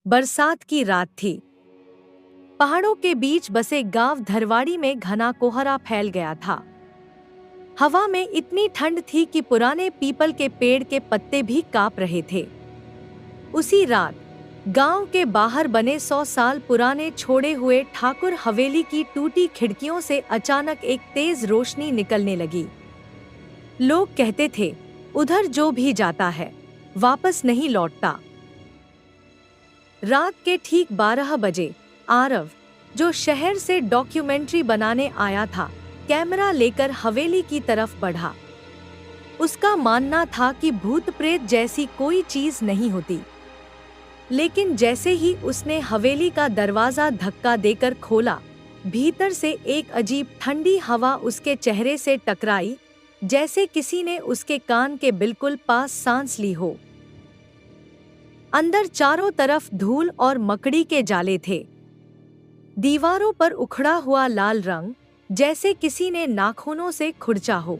बरसात की रात थी। पहाड़ों के बीच बसे गांव धरवाड़ी में घना कोहरा फैल गया था। हवा में इतनी ठंड थी कि पुराने पीपल के पेड़ के पत्ते भी कांप रहे थे। उसी रात गांव के बाहर बने 100 साल पुराने छोड़े हुए ठाकुर हवेली की टूटी खिड़कियों से अचानक एक तेज रोशनी निकलने लगी। लोग कहते थे, उधर जो भी जाता है वापस नहीं लौटता। रात के ठीक 12 बजे आरव, जो शहर से डॉक्यूमेंट्री बनाने आया था, कैमरा लेकर हवेली की तरफ बढ़ा। उसका मानना था कि भूत प्रेत जैसी कोई चीज नहीं होती। लेकिन जैसे ही उसने हवेली का दरवाजा धक्का देकर खोला, भीतर से एक अजीब ठंडी हवा उसके चेहरे से टकराई, जैसे किसी ने उसके कान के बिल्कुल पास सांस ली हो। अंदर चारों तरफ धूल और मकड़ी के जाले थे। दीवारों पर उखड़ा हुआ लाल रंग, जैसे किसी ने नाखूनों से खुरचा हो।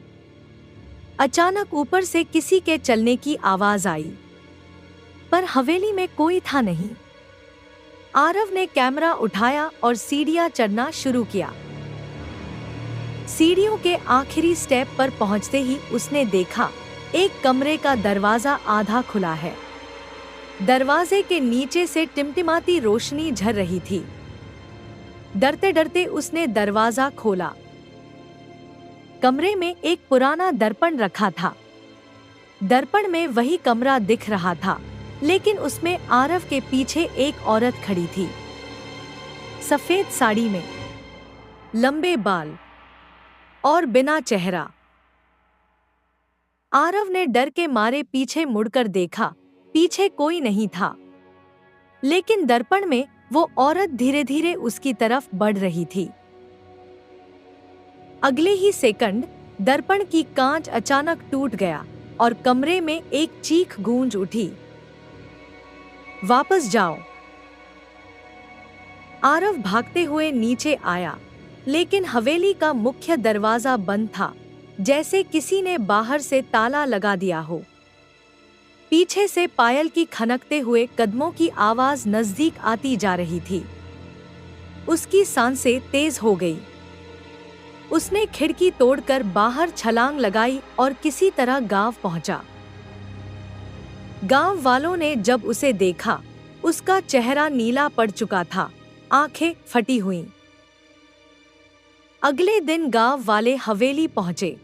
अचानक ऊपर से किसी के चलने की आवाज आई, पर हवेली में कोई था नहीं। आरव ने कैमरा उठाया और सीढ़ियां चढ़ना शुरू किया। सीढ़ियों के आखिरी स्टेप पर पहुंचते ही उसने देखा, एक कमरे का दरवाजा आधा खुला है। दरवाजे के नीचे से टिमटिमाती रोशनी झर रही थी। डरते डरते उसने दरवाजा खोला। कमरे में एक पुराना दर्पण रखा था। दर्पण में वही कमरा दिख रहा था, लेकिन उसमें आरव के पीछे एक औरत खड़ी थी। सफेद साड़ी में, लंबे बाल और बिना चेहरा। आरव ने डर के मारे पीछे मुड़कर देखा। पीछे कोई नहीं था, लेकिन दर्पण में वो औरत धीरे धीरे उसकी तरफ बढ़ रही थी। अगले ही सेकंड दर्पण की कांच अचानक टूट गया और कमरे में एक चीख गूंज उठी, वापस जाओ। आरव भागते हुए नीचे आया, लेकिन हवेली का मुख्य दरवाजा बंद था, जैसे किसी ने बाहर से ताला लगा दिया हो। पीछे से पायल की खनकते हुए कदमों की आवाज नजदीक आती जा रही थी। उसकी सांसें तेज हो गई। उसने खिड़की तोड़कर बाहर छलांग लगाई और किसी तरह गांव पहुंचा। गांव वालों ने जब उसे देखा, उसका चेहरा नीला पड़ चुका था, आंखें फटी हुईं। अगले दिन गांव वाले हवेली पहुंचे।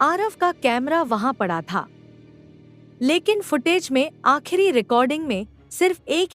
आरव का कैमरा वहां पड़ा था, लेकिन फुटेज में, आखिरी रिकॉर्डिंग में, सिर्फ एक